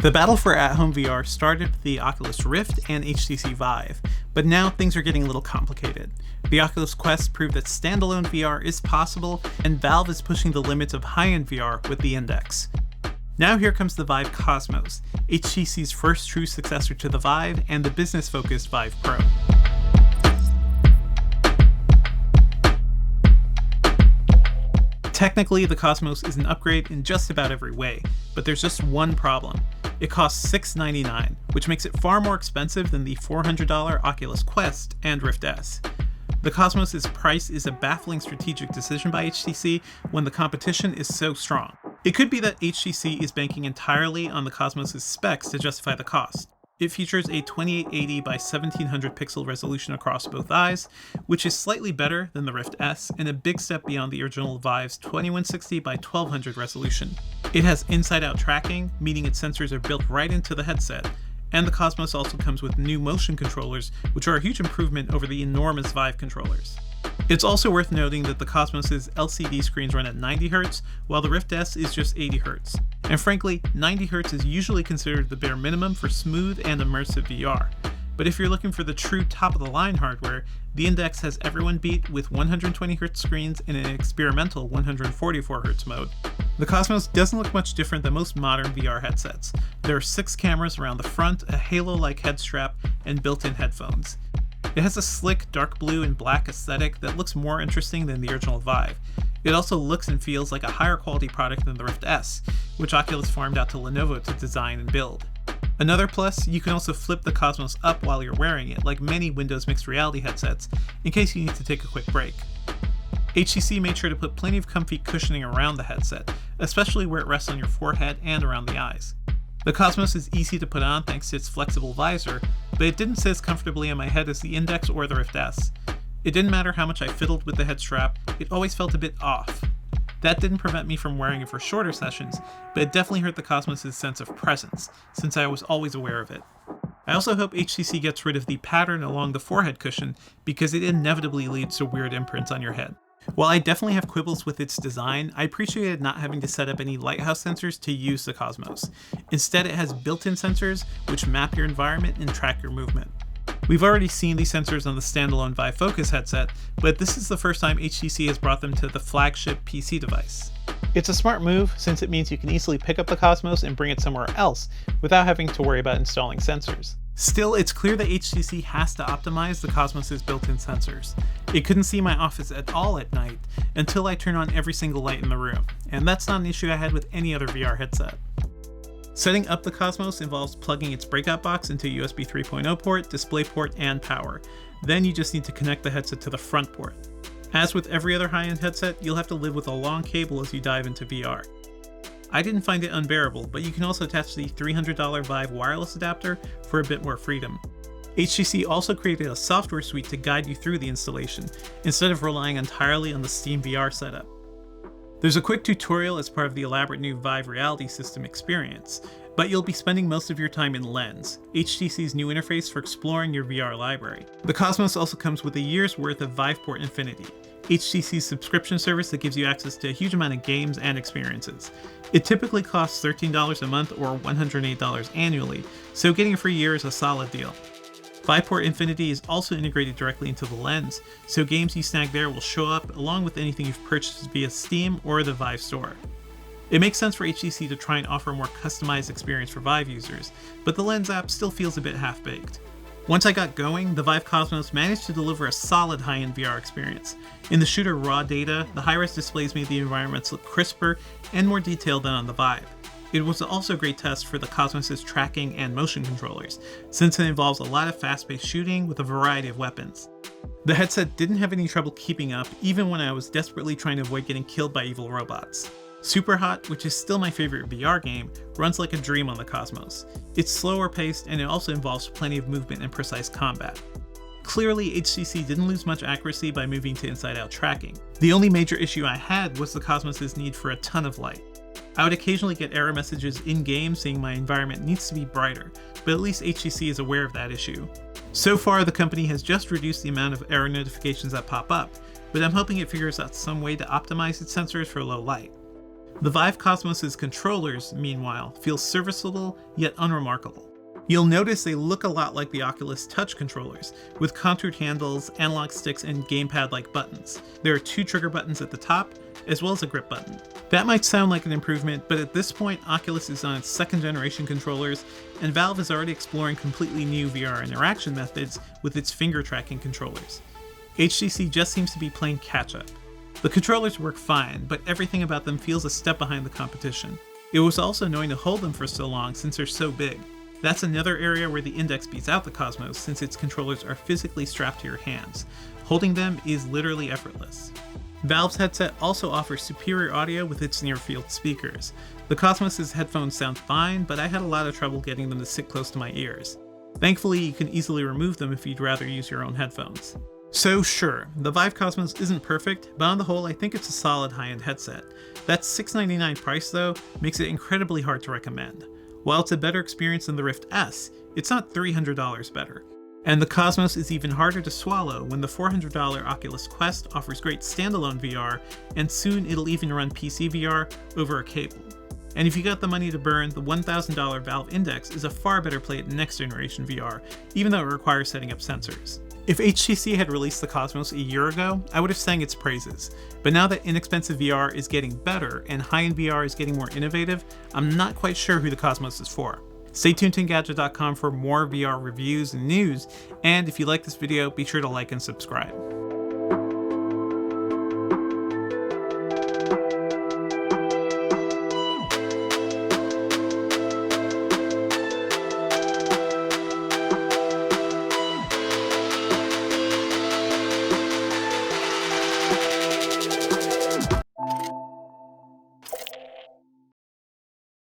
The battle for at-home VR started with the Oculus Rift and HTC Vive, but now things are getting a little complicated. The Oculus Quest proved that standalone VR is possible, and Valve is pushing the limits of high-end VR with the Index. Now here comes the Vive Cosmos, HTC's first true successor to the Vive and the business-focused Vive Pro. Technically, the Cosmos is an upgrade in just about every way, but there's just one problem. It costs $699, which makes it far more expensive than the $400 Oculus Quest and Rift S. The Cosmos' price is a baffling strategic decision by HTC when the competition is so strong. It could be that HTC is banking entirely on the Cosmos' specs to justify the cost. It features a 2880 by 1700 pixel resolution across both eyes, which is slightly better than the Rift S and a big step beyond the original Vive's 2160 by 1200 resolution. It has inside-out tracking, meaning its sensors are built right into the headset, and the Cosmos also comes with new motion controllers, which are a huge improvement over the enormous Vive controllers. It's also worth noting that the Cosmos' LCD screens run at 90Hz, while the Rift S is just 80Hz. And frankly, 90Hz is usually considered the bare minimum for smooth and immersive VR. But if you're looking for the true top-of-the-line hardware, the Index has everyone beat with 120Hz screens in an experimental 144Hz mode. The Cosmos doesn't look much different than most modern VR headsets. There are 6 cameras around the front, a halo-like head strap, and built-in headphones. It has a slick dark blue and black aesthetic that looks more interesting than the original Vive. It also looks and feels like a higher quality product than the Rift S, which Oculus farmed out to Lenovo to design and build. Another plus, you can also flip the Cosmos up while you're wearing it, like many Windows mixed reality headsets, in case you need to take a quick break. HTC made sure to put plenty of comfy cushioning around the headset, especially where it rests on your forehead and around the eyes. The Cosmos is easy to put on thanks to its flexible visor, but it didn't sit as comfortably on my head as the Index or the Rift S. It didn't matter how much I fiddled with the head strap, it always felt a bit off. That didn't prevent me from wearing it for shorter sessions, but it definitely hurt the Cosmos' sense of presence, since I was always aware of it. I also hope HTC gets rid of the pattern along the forehead cushion, because it inevitably leads to weird imprints on your head. While I definitely have quibbles with its design, I appreciated not having to set up any lighthouse sensors to use the Cosmos. Instead, it has built-in sensors which map your environment and track your movement. We've already seen these sensors on the standalone Vive Focus headset, but this is the first time HTC has brought them to the flagship PC device. It's a smart move since it means you can easily pick up the Cosmos and bring it somewhere else without having to worry about installing sensors. Still, it's clear that HTC has to optimize the Cosmos' built-in sensors. It couldn't see my office at all at night until I turn on every single light in the room, and that's not an issue I had with any other VR headset. Setting up the Cosmos involves plugging its breakout box into a USB 3.0 port, DisplayPort, and power. Then you just need to connect the headset to the front port. As with every other high-end headset, you'll have to live with a long cable as you dive into VR. I didn't find it unbearable, but you can also attach the $300 Vive wireless adapter for a bit more freedom. HTC also created a software suite to guide you through the installation, instead of relying entirely on the Steam VR setup. There's a quick tutorial as part of the elaborate new Vive Reality System experience, but you'll be spending most of your time in Lens, HTC's new interface for exploring your VR library. The Cosmos also comes with a year's worth of Viveport Infinity, HTC's subscription service that gives you access to a huge amount of games and experiences. It typically costs $13 a month or $108 annually, so getting a free year is a solid deal. Viveport Infinity is also integrated directly into the Lens, so games you snag there will show up along with anything you've purchased via Steam or the Vive store. It makes sense for HTC to try and offer a more customized experience for Vive users, but the Lens app still feels a bit half-baked. Once I got going, the Vive Cosmos managed to deliver a solid high-end VR experience. In the shooter raw data, the high-res displays made the environments look crisper and more detailed than on the Vive. It was also a great test for the Cosmos' tracking and motion controllers, since it involves a lot of fast-paced shooting with a variety of weapons. The headset didn't have any trouble keeping up, even when I was desperately trying to avoid getting killed by evil robots. Superhot, which is still my favorite VR game, runs like a dream on the Cosmos. It's slower paced and it also involves plenty of movement and precise combat. Clearly, HTC didn't lose much accuracy by moving to inside-out tracking. The only major issue I had was the Cosmos' need for a ton of light. I would occasionally get error messages in-game saying my environment needs to be brighter, but at least HTC is aware of that issue. So far, the company has just reduced the amount of error notifications that pop up, but I'm hoping it figures out some way to optimize its sensors for low light. The Vive Cosmos' controllers, meanwhile, feel serviceable yet unremarkable. You'll notice they look a lot like the Oculus Touch controllers, with contoured handles, analog sticks, and gamepad-like buttons. There are 2 trigger buttons at the top, as well as a grip button. That might sound like an improvement, but at this point Oculus is on its 2nd generation controllers, and Valve is already exploring completely new VR interaction methods with its finger tracking controllers. HTC just seems to be playing catch-up. The controllers work fine, but everything about them feels a step behind the competition. It was also annoying to hold them for so long since they're so big. That's another area where the Index beats out the Cosmos since its controllers are physically strapped to your hands. Holding them is literally effortless. Valve's headset also offers superior audio with its near-field speakers. The Cosmos' headphones sound fine, but I had a lot of trouble getting them to sit close to my ears. Thankfully, you can easily remove them if you'd rather use your own headphones. So sure, the Vive Cosmos isn't perfect, but on the whole I think it's a solid high-end headset. That $699 price though makes it incredibly hard to recommend. While it's a better experience than the Rift S, it's not $300 better. And the Cosmos is even harder to swallow when the $400 Oculus Quest offers great standalone VR, and soon it'll even run PC VR over a cable. And if you got the money to burn, the $1,000 Valve Index is a far better play at next generation VR, even though it requires setting up sensors. If HTC had released the Cosmos a year ago, I would have sang its praises. But now that inexpensive VR is getting better and high-end VR is getting more innovative, I'm not quite sure who the Cosmos is for. Stay tuned to Engadget.com for more VR reviews and news, and if you like this video, be sure to like and subscribe.